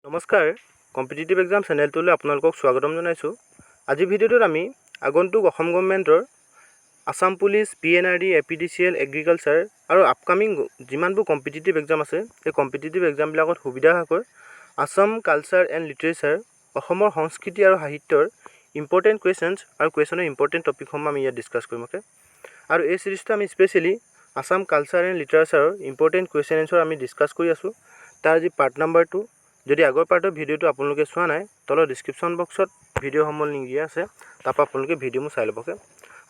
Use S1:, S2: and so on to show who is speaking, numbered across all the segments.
S1: নমস্কাৰ competitive exam চেনেলটোলৈ আপোনালোকক স্বাগতম জনাইছোঁ। আজিৰ ভিডিঅ'টোত আমি আগন্তুক অসম গভৰ্ণমেণ্টৰ Assam police, PNRD, APDCL, agriculture আৰু আপকামিং যিমানবোৰ কম্পিটিটিভ এক্সাম আছে সেই কম্পিটিটিভ এক্সামবিলাকত সুবিধা হোৱাকৈ আসাম কালচাৰ এণ্ড লিটাৰেচাৰ, অসমৰ সংস্কৃতি আৰু সাহিত্যৰ ইম্পৰ্টেণ্ট কুৱেশ্যনছ আৰু কুৱেশ্যনৰ ইম্পৰ্টেণ্ট টপিকসমূহ আমি ইয়াত ডিছকাছ কৰিম। আৰু এই চিৰিজটো আমি স্পেচিয়েলি আসাম কালচাৰ এণ্ড লিটাৰেচাৰৰ ইম্পৰ্টেণ্ট কুৱেশ্যন এনচাৰ আমি ডিছকাছ কৰি আছোঁ। তাৰ আজি পাৰ্ট নাম্বাৰ 2। যদি আগৰ পাৰ্টৰ ভিডিঅ'টো আপোনালোকে চোৱা নাই, তলৰ ডিছক্ৰিপশ্যন বক্সত ভিডিঅ'সমূহ লিংক দিয়া আছে, তাৰপৰা আপোনালোকে ভিডিঅ'সমূহ চাই ল'বকে।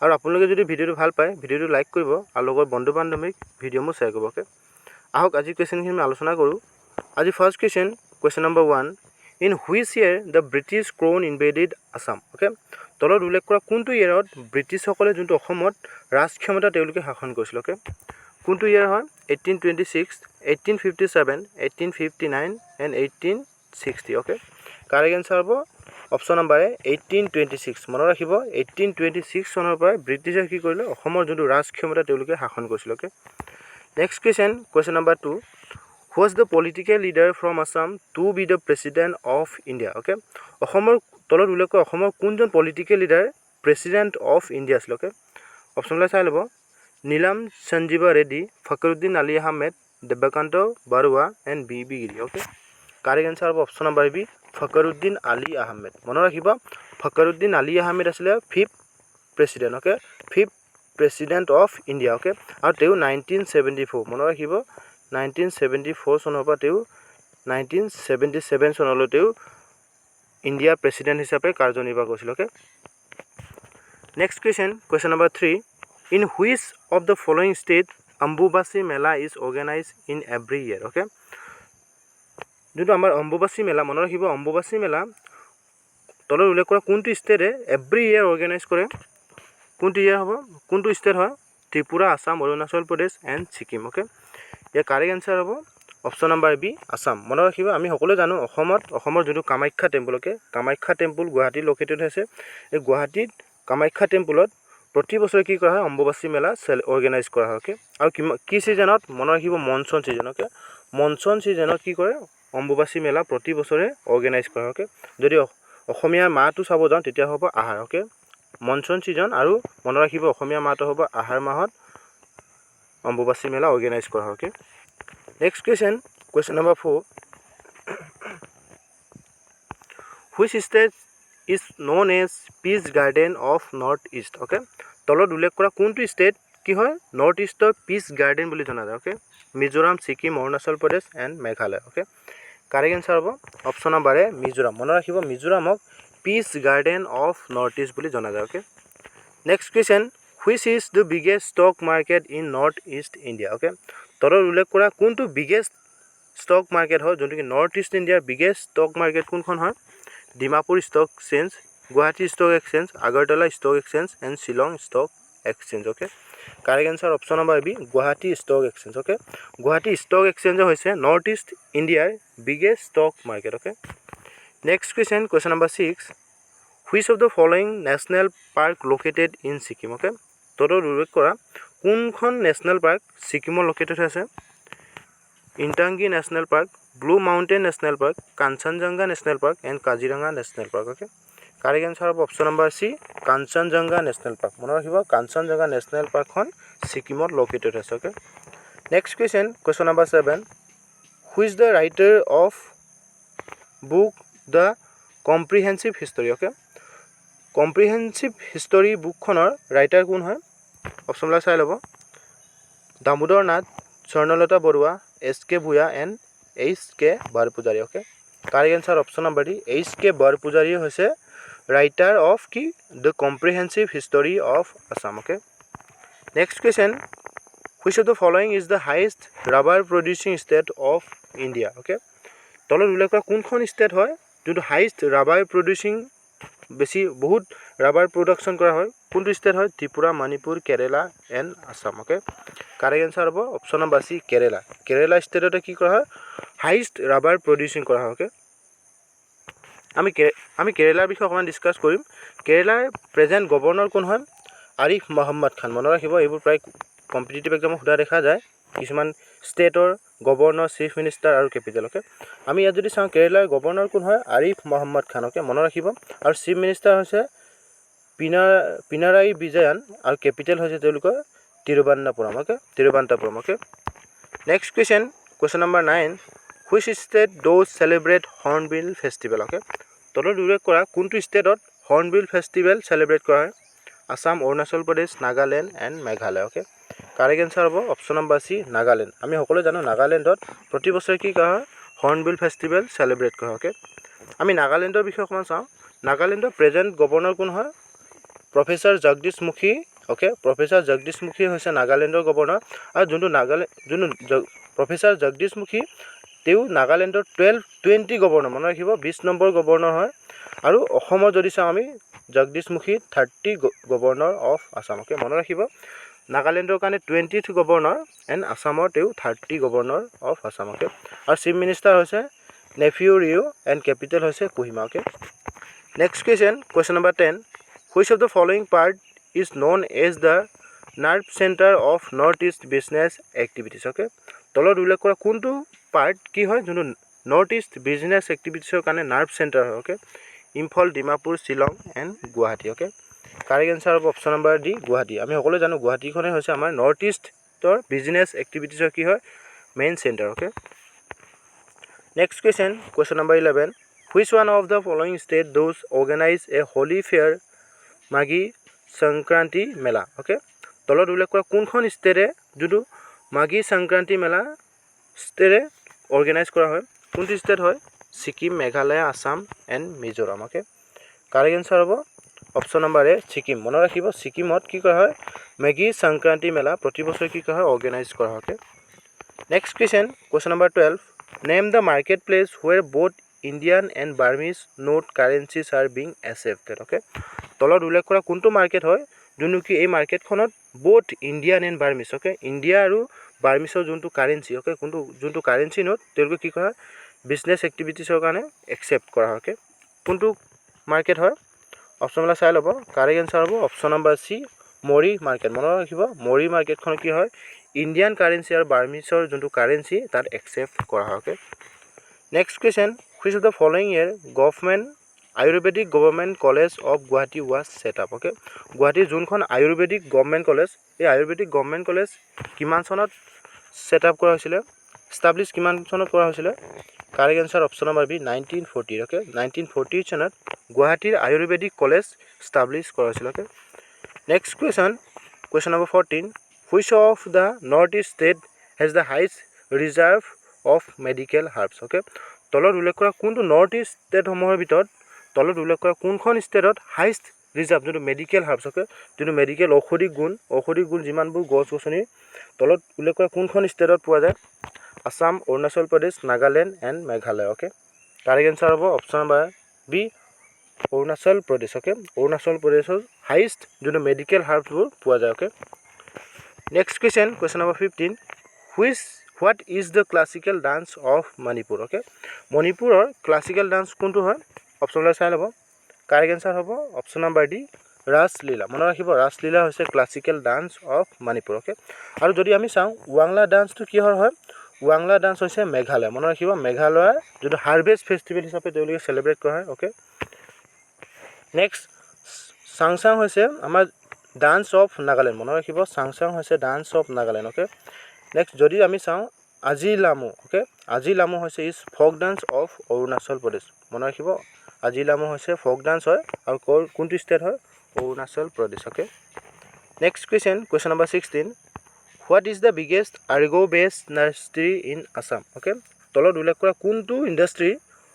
S1: আৰু আপোনালোকে যদি ভিডিঅ'টো ভাল পায়, ভিডিঅ'টো লাইক কৰিব আৰু লগৰ বন্ধু বান্ধৱীক ভিডিঅ'সমূহ শ্বেয়াৰ কৰিবকে। আহক আজি কুৱেশ্যনখিনি আমি আলোচনা কৰোঁ। আজি first question number 1, in which year the British crown invaded Assam. তলত উল্লেখ কৰা কোনটো ইয়েৰত ব্ৰিটিছসকলে যোনটো অসমত ৰাজ ক্ষমতা তেওঁলোকে শাসন কৰিছিল। কোনটো ইয়েৰ হয়? 1826, 1857, 1859 এণ্ড 1860। কাৰেক্ট এনচাৰ হ'ব অপশ্যন নম্বৰ 1826। মনত ৰাখিব 1826 চনৰ পৰাই ব্ৰিটিছে কি কৰিলে অসমৰ যোনটো ৰাজ ক্ষমতা তেওঁলোকে শাসন কৰিছিল। Next question number 2, who was the political leader from Assam to be the president of India. অসমৰ তলত উল্লেখ কৰা অসমৰ কোনজন political leader president of India আছিল। অপশ্যনবিলাক চাই ল'ব। Neelam Sanjiva Reddy, Fakhruddin Ali Ahmed, Devakanta Barooah and V Giri. Correct answer হ'ব option number B, Fakhruddin Ali Ahmed. মনত ৰাখিব ফখৰুদ্দিন আলী আহমেদ আছিলে 5th president. 5th president of India. আৰু তেওঁ 1974, মনত ৰাখিব 1974 চনৰ পৰা তেওঁ 1977 চনলৈ তেওঁ ইণ্ডিয়াৰ প্ৰেচিডেণ্ট হিচাপে কাৰ্যনিৰ্বাহ কৰিছিল। Next question number 3, in which of the following state Ambubachi Mela is organise in every year. যোনটো আমাৰ অম্বুবাচী মেলা, মনত ৰাখিব অম্বুবাচী মেলা তলত উল্লেখ কৰা কোনটো ষ্টেটে এভৰি ইয়েৰ অৰ্গেনাইজ কৰে। কোনটো ইয়েৰ হ'ব? কোনটো ষ্টেট হয়? ত্ৰিপুৰা, আছাম, অৰুণাচল প্ৰদেশ এণ্ড ছিকিম। ইয়াৰ কাৰেক্ট এনচাৰ হ'ব অপশ্যন নম্বৰ বি, আছাম। মনত ৰাখিব আমি সকলোৱে জানো অসমৰ যোনটো কামাখ্যা টেম্পল, কামাখ্যা টেম্পল গুৱাহাটীত লোকেটেড হৈছে। এই গুৱাহাটীত কামাখ্যা টেম্পলত প্ৰতি বছৰে কি কৰা হয়? অম্বুবাচী মেলা অৰ্গেনাইজ কৰা হয়। আৰু কি ছিজনত? মনত ৰাখিব মনচুন ছিজন। মনচুন ছিজনত কি কৰে? অম্বুবাচী মেলা প্ৰতি বছৰে অৰ্গেনাইজ কৰা হয়। যদি অসমীয়া মাহটো চাব যাওঁ তেতিয়া হ'ব আহাৰ। মনচুন ছিজন আৰু মনত ৰাখিব অসমীয়া মাহটো হ'ব আহাৰ মাহত অম্বুবাচী মেলা অৰ্গেনাইজ কৰা হয়। Next question number 4, which state is known as peach garden of north east. তলত উল্লেখ কৰা কোনটো ষ্টেট কি হয় নৰ্থ ইষ্টৰ পিচ গাৰ্ডেন বুলি জনা যায়। Mizoram, Sikkim, Arunachal Pradesh and Meghalaya. Correct answer হ'ব অপশ্যন নম্বৰ এ, মিজোৰাম। মনত ৰাখিব মিজোৰামক peace garden of north east বুলি জনা যায়। Next question, which is the biggest stock market in north east India. তলত উল্লেখ কৰা কোনটো বিগেষ্ট ষ্টক মাৰ্কেট হয় যোনটো কি নৰ্থ ইষ্ট ইণ্ডিয়াৰ বিগেষ্ট ষ্টক মাৰ্কেট কোনখন হয়? Dimapur stock exchange, Guwahati stock exchange, Agartala stock exchange and Shillong stock exchange. Correct answer option number B, Guwahati stock exchange. Guwahati stock exchange হৈছে নৰ্থ ইষ্ট ইণ্ডিয়াৰ biggest stock market. Next question number 6, which of the following national park located in Sikkim. তলত উল্লেখ কৰা কোনখন national park ছিকিমত located আছে? Intanki national park, blue mountain national park, Kanchenjunga national park and Kaziranga national park. Correct answer হ'ব option number C, Kanchenjunga national park. মনত ৰাখিব Kanchenjunga national পাৰ্কখন ছিকিমত লোকেটেড আছে। Next question number 7, which the writer of book the comprehensive history. Comprehensive history বুকখনৰ writer কোন হয়? অপশ্যনবিলাক চাই ল'ব। Damodar Nath, Swarnalata Barua, SK Bhuyan and HK Barpujari. Correct answer option number D, HK Barpujari হৈছে ৰাইটাৰ অফ কি the comprehensive history of Assam. Next question, which of the following is the highest rubber producing state of India. তলত উল্লেখ কৰা কোনখন ষ্টেট হয় যোনটো হাইষ্ট ৰাবাৰ প্ৰডিউচিং বহুত rubber production কৰা হয়? কোনটো ষ্টেট হয়? ত্ৰিপুৰা, মণিপুৰ, কেৰেলা এণ্ড আছাম। কাৰেক্ট এনচাৰ হ'ব অপশ্যন নম্বৰ চি, কেৰেলা। কেৰেলা ষ্টেটতে কি কৰা হয়? হাইষ্ট ৰাবাৰ প্ৰডিউচিং কৰা হয়। আমি কেৰেলাৰ বিষয়ে অকণমান ডিছকাছ কৰিম। কেৰেলাৰ প্ৰেজেণ্ট গভৰ্ণৰ কোন হয়? আৰিফ মহম্মদ খান। মনত ৰাখিব এইবোৰ প্ৰায় কম্পিটিটিভ এক্সামত সোধা দেখা যায়। কিছুমান ষ্টেটৰ গভৰ্ণৰ চিফ মিনিষ্টাৰ আৰু কেপিটেল অ'কে আমি ইয়াত যদি চাওঁ কেৰেলাৰ গভৰ্ণৰ কোন হয় আৰিফ মহম্মদ খান অ'কে মনত ৰাখিব আৰু চিফ মিনিষ্টাৰ হৈছে পিনাৰায়ি বিজয়ন আৰু কেপিটেল হৈছে তেওঁলোকৰ Thiruvananthapuram okay next question number 9 which state dose celebrate hornbill festival okay তলত উল্লেখ কৰা কোনটো ষ্টেটত হৰ্ণবিল ফেষ্টিভেল চেলিব্ৰেট কৰা হয় Assam Arunachal Pradesh Nagaland and Meghalaya okay correct answer হ'ব অপশ্যন নম্বৰ চি নাগালেণ্ড আমি সকলোৱে জানো নাগালেণ্ডত প্ৰতি বছৰে কি কৰা হয় হৰ্ণবিল ফেষ্টিভেল চেলিব্ৰেট কৰা হয় অ'কে আমি নাগালেণ্ডৰ বিষয়ে অকণমান চাওঁ নাগালেণ্ডৰ প্ৰেজেণ্ট গভৰ্ণৰ কোন হয় professor Jagdish Mukhi okay professor Jagdish Mukhi হৈছে নাগালেণ্ডৰ গভৰ্ণৰ আৰু যোনটো প্ৰফেচাৰ জগদীশ মুখী তেওঁ নাগালেণ্ডৰ 20 গভৰ্ণৰ মনত ৰাখিব 20 নম্বৰ গভৰ্ণৰ হয় আৰু অসমৰ যদি চাওঁ আমি Jagdish Mukhi 30 governor of Assam okay মনত ৰাখিব নাগালেণ্ডৰ কাৰণে 20th গভৰ্ণৰ এণ্ড আসামৰ তেওঁ 30 গভৰ্ণৰ অফ আসাম অ'কে আৰু চিফ মিনিষ্টাৰ হৈছে নেফিউ ৰিঅ' এণ্ড কেপিটেল হৈছে Kohima okay next question number 10 which of the following part is known as the nerve centre of north east business activities okay তলত উল্লেখ কৰা কোনটো part কি হয় যোনটো নৰ্থ ইষ্ট বিজনেছ এক্টিভিটিছৰ কাৰণে নাৰ্ভ চেণ্টাৰ হয় okay Imphal Dimapur Shillong and Guwahati okay correct answer হ'ব অপশ্যন নম্বৰ ডি গুৱাহাটী আমি সকলোৱে জানো গুৱাহাটীখনেই হৈছে আমাৰ নৰ্থ ইষ্টৰ বিজনেছ এক্টিভিটিছৰ কি হয় main centre okay next question number 11 which one of the following state does organise a holy fair Maghi Sankranti mela okay তলত উল্লেখ কৰা কোনখন ষ্টেটে যোনটো মাঘী সংক্ৰান্তি মেলা ষ্টেটে অৰ্গেনাইজ কৰা হয় কোনটো ষ্টেট হয় Sikkim Meghalaya Assam and Mizoram okay correct answer হ'ব অপশ্যন নম্বৰ এ ছিকিম মনত ৰাখিব ছিকিমত কি কৰা হয় মেঘী সংক্ৰান্তি মেলা প্ৰতি বছৰে কি কৰা হয় অৰ্গেনাইজ কৰা হয় okay next question number 12 name the market place where both Indian and Burmese note currencies are being accepted okay তলত উল্লেখ কৰা কোনটো মাৰ্কেট হয় যোনটো কি এই মাৰ্কেটখনত both Indian and Burmese okay India আৰু বাৰ্মিজৰ যোনটো কাৰেঞ্চি অ'কে যোনটো কাৰেঞ্চি নোট তেওঁলোকে কি কৰা হয় বিজনেছ এক্টিভিটিছৰ কাৰণে একচেপ্ট কৰা হয় অ'কে কোনটো মাৰ্কেট হয় অপশ্যনবিলাক চাই ল'ব কাৰেক্ট এনচাৰ হ'ব অপশ্যন নম্বৰ চি মৰি মাৰ্কেট মনত ৰাখিব মৰি মাৰ্কেটখন কি হয় ইণ্ডিয়ান কাৰেঞ্চি আৰু বাৰ্মিজৰ যোনটো কাৰেঞ্চি তাত একচেপ্ট কৰা হয় okay next question which of the following year Ayurvedic government college of Guwahati was set up okay গুৱাহাটীৰ যোনখন আয়ুৰ্বেদিক গভৰ্ণমেণ্ট কলেজ এই আয়ুৰ্বেদিক গভৰ্ণমেণ্ট কলেজ কিমান চনত ছেট আপ কৰা হৈছিলে ষ্টাব্লিছ কিমান চনত কৰা হৈছিলে correct answer option number B 1940 okay 1940 চনত গুৱাহাটীৰ আয়ুৰ্বেদিক কলেজ ষ্টাব্লিছ কৰা হৈছিলে okay next question number 14 which of the north east state has the highest reserve of medical herbs okay তলত উল্লেখ কৰা কোনটো নৰ্থ ইষ্ট ষ্টেটসমূহৰ ভিতৰত তলত উল্লেখ কৰা কোনখন ষ্টেটত হাইষ্ট ৰিজাৰ্ভ যোনটো মেডিকেল হাৰ্বছ অ'কে যোনটো মেডিকেল ঔষধিক গুণ যিমানবোৰ গছ গছনিৰ তলত উল্লেখ কৰা কোনখন ষ্টেটত পোৱা যায় Assam Arunachal Pradesh Nagaland and Meghalaya okay correct answer হ'ব option number B Arunachal Pradesh okay Arunachal প্ৰদেশৰ হাইষ্ট যোনটো মেডিকেল হাৰ্বছবোৰ পোৱা যায় okay next question number 15 what is the classical dance of Manipur okay মণিপুৰৰ ক্লাছিকেল ডান্স কোনটো হয় অপশ্যনবিলাক চাই ল'ব কাৰেক্ট এনচাৰ হ'ব অপশ্যন নম্বৰ ডি ৰাসলীলা মনত ৰাখিব ৰাসলীলা হৈছে classical dance of Manipur okay আৰু যদি আমি চাওঁ ৱাংলা ডান্সটো কিহৰ হয় ৱাংলা ডান্স হৈছে মেঘালয় মনত ৰাখিব মেঘালয়ৰ যোনটো হাৰ্ভেষ্ট ফেষ্টিভেল হিচাপে তেওঁলোকে চেলিব্ৰেট কৰা হয় অ'কে নেক্সট চাংচাং হৈছে আমাৰ ডান্স অফ নাগালেণ্ড মনত ৰাখিব চাংচাং হৈছে dance of Nagaland okay next যদি আমি চাওঁ আজি লামু অ'কে আজি লামু হৈছে is folk dance of Arunachal Pradesh মনত ৰাখিব আজি লামু হৈছে ফক ডান্স হয় আৰু কোনটো ষ্টেট হয় Arunachal Pradesh okay next question number 16 what is the biggest আৰ্গো based industry in Assam okay তলত উল্লেখ কৰা কোনটো ইণ্ডাষ্ট্ৰী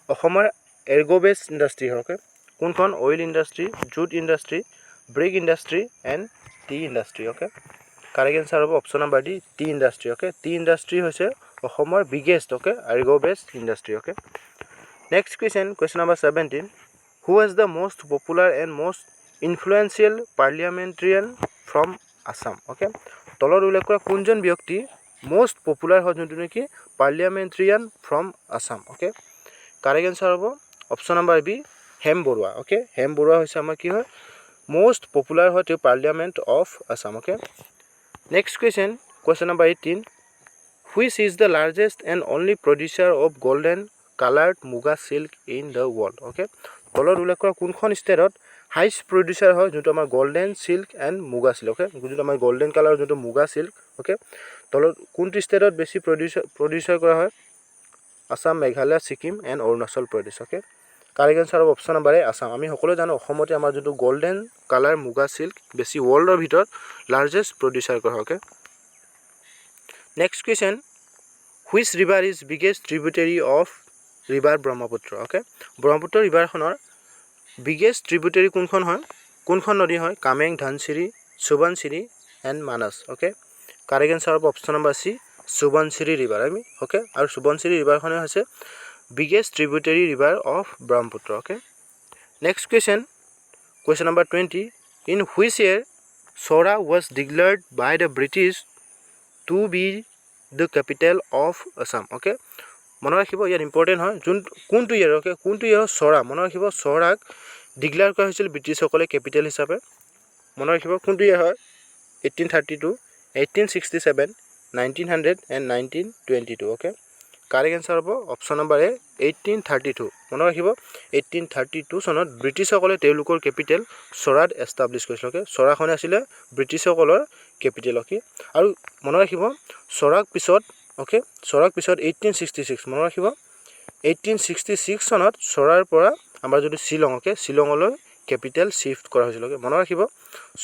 S1: অসমৰ এৰ্গো বেষ্ট ইণ্ডাষ্ট্ৰী হয় অ'কে কোনখন oil industry jute industry brick industry and tea industry okay correct answer হ'ব option number D tea industry okay tea industry হৈছে অসমৰ বিগেষ্ট অ'কে আৰ্গো based industry okay next question number 17 who is the most popular and most influential parliamentarian from Assam okay তলত উল্লেখ কৰা কোনজন ব্যক্তি most popular হয় যোনটো নেকি parliamentarian from Assam okay correct answer হ'ব option number B Hem Barua okay Hem Barua হৈছে আমাৰ কি হয় মষ্ট পপুলাৰ হয় তেওঁ parliament of Assam okay next question number 18 Which is the largest and only producer of golden colored muga silk in the world? Okay, তলত উল্লেখ কৰা কোনখন ষ্টেটত হাইষ্ট প্ৰডিউচাৰ হয় যোনটো আমাৰ গোল্ডেন সিল্ক এণ্ড মুগা সিল্ক অ'কে যোনটো আমাৰ গোল্ডেন কালাৰ যোনটো মুগা সিল্ক অ'কে তলত কোনটো ষ্টেটত বেছি প্ৰডিউচাৰ কৰা হয় Assam Meghalaya Sikkim and Arunachal Pradesh okay correct answer হ'ব অপশ্যন নম্বৰ এ আসাম আমি সকলোৱে জানো অসমতে আমাৰ যোনটো গোল্ডেন কালাৰ মুগা সিল্ক বেছি ৱৰ্ল্ডৰ ভিতৰত লাৰ্জেষ্ট প্ৰডিউচাৰ কৰা okay next question which river is biggest tributary of river Brahmaputra okay Brahmaputra ৰিভাৰখনৰ বিগেষ্ট ট্ৰিবিউটাৰী কোনখন নদী হয় Kameng Dhansiri Subansiri and Manas okay correct answer হ'ব option number C Subansiri river okay আৰু সুবনশিৰি ৰিভাৰখনে হৈছে biggest tributary river of Brahmaputra okay next question number 20 in which year Sora was declared by the British to be the capital of Assam okay মনত ৰাখিব ইয়াত important হয় কোনটো year okay কোনটো year চৰা মনত ৰাখিব চৰাক ডিক্লেয়াৰ কৰা হৈছিল ব্ৰিটিছসকলে কেপিটেল হিচাপে মনত ৰাখিব কোনটো ইয়েৰ হয় 1832 1867 1900 এণ্ড 1922 অ'কে কাৰেক্ট এনচাৰ হ'ব অপশ্যন নম্বৰ এ 1832 মনত ৰাখিব 1832 চনত ব্ৰিটিছসকলে তেওঁলোকৰ কেপিটেল চৰাত এষ্টাব্লিছ কৰিছিল অ'কে চৰাখনে আছিলে ব্ৰিটিছসকলৰ কেপিটেল অ'কে আৰু মনত ৰাখিব চৰাক পিছত 1866 মনত ৰাখিব 1866 চনত চৰাৰ পৰা আমাৰ যোনটো শ্বিলং অ'কে শ্বিলঙলৈ কেপিটেল শিফ্ট কৰা হৈছিল অ'কে মনত ৰাখিব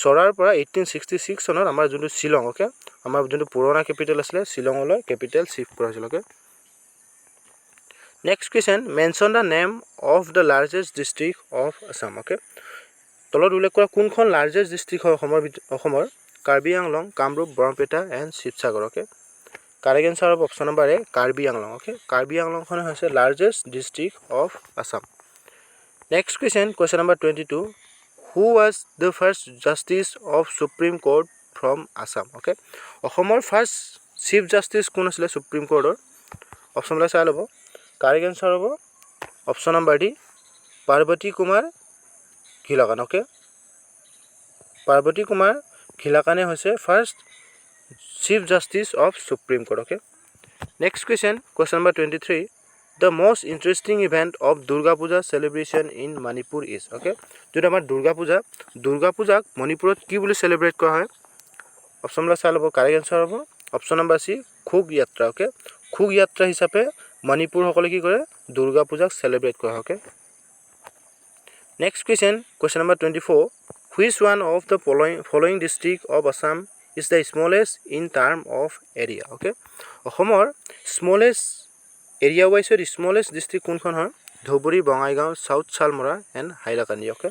S1: চৰাৰ পৰা 1866 চনত আমাৰ যোনটো শ্বিলং অ'কে আমাৰ যোনটো পুৰণা কেপিটেল আছিলে শ্বিলঙলৈ কেপিটেল শিফ্ট কৰা হৈছিল okay next question mention the name of the largest district of Assam okay তলত উল্লেখ কৰা কোনখন লাৰ্জেষ্ট ডিষ্ট্ৰিক্ট হয় অসমৰ Karbi Anglong Kamrup Barpeta and Sivasagar okay correct answer হ'ব অপশ্যন নম্বৰ এ কাৰ্বি আংলং অ'কে কাৰ্বি আংলংখন হৈছে largest district of Assam next question number 22 who was the first justice of supreme court from Assam okay অসমৰ first chief justice কোন আছিলে সুপ্ৰিম কোৰ্টৰ অপশ্যনবিলাক চাই ল'ব কাৰেক্ট এনচাৰ হ'ব option number D Parbati Kumar ঘিলাকান অ'কে পাৰ্বতী কুমাৰ ঘিলাকানে হৈছে first chief justice of supreme court okay next question number 23 the most interesting event of Durga Puja celebration in Manipur is okay যোনটো আমাৰ দুৰ্গা পূজাক মণিপুৰত কি বুলি চেলিব্ৰেট কৰা হয় অপশ্যনবিলাক চাই ল'ব কাৰেক্ট এনচাৰ হ'ব অপশ্যন নম্বৰ চি খুগ যাত্ৰা অ'কে খুগ যাত্ৰা হিচাপে মণিপুৰসকলে কি কৰে দুৰ্গা পূজাক চেলিব্ৰেট কৰা হয় okay next question number 24 which one of the following district of Assam is the smallest in term of area okay অসমৰ স্মলেষ্ট এৰিয়া ৱাইজত স্মলেষ্ট ডিষ্ট্ৰিক্ট কোনখন হয় Dhubri Bongaigaon south Salmara and Hailakandi okay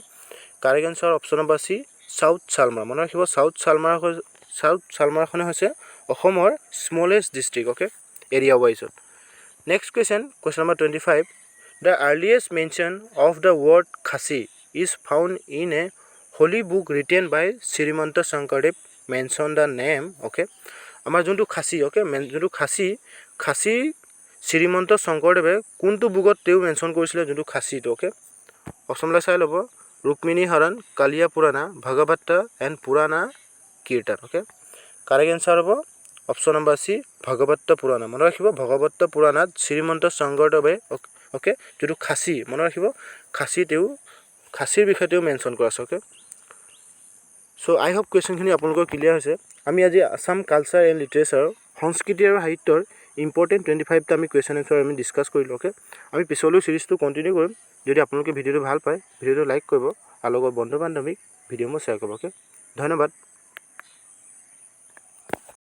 S1: correct answer option number C south Salmara মনত ৰাখিব south চালমৰাখনে হৈছে অসমৰ smallest district okay area ৱাইজত next question number 25 the earliest mention of the word Khasi is found in a holy book written by Srimanta Sankardev mention the name okay আমাৰ যোনটো খাচী okay যোনটো খাচী শ্ৰীমন্ত শংকৰদেৱে কোনটো বুকত তেওঁ মেনশ্যন কৰিছিলে যোনটো খাচীটো অ'কে অপশ্যনবিলাক চাই ল'ব ৰুক্মিণী হৰণ কালিয়া পুৰাণা ভাগৱত এণ্ড পুৰাণা কীৰ্তন অ'কে কাৰেক্ট এনচাৰ হ'ব অপশ্যন নম্বৰ চি ভাগৱত পুৰাণা মনত ৰাখিব ভাগৱত পুৰাণাত শ্ৰীমন্ত শংকৰদেৱে অ'কে যোনটো খাচী মনত ৰাখিব খাচীৰ বিষয়ে তেওঁ মেনশ্যন কৰা আছে অ'কে চ' আই হোপ কুৱেশ্যনখিনি আপোনালোকৰ ক্লিয়াৰ হৈছে আমি আজি আছাম কালচাৰ এণ্ড লিটাৰেচাৰৰ সংস্কৃতি আৰু সাহিত্যৰ ইম্পৰ্টেণ্ট 25টা আমি কুৱেশ্যন এনচাৰ আমি ডিছকাছ কৰিলোঁ অ'কে আমি পিছলৈও চিৰিজটো কণ্টিনিউ কৰিম যদি আপোনালোকে ভিডিঅ'টো ভাল পায় ভিডিঅ'টো লাইক কৰিব আৰু লগৰ বন্ধু বান্ধৱীক ভিডিঅ'বোৰ শ্বেয়াৰ কৰিব অ'কে ধন্যবাদ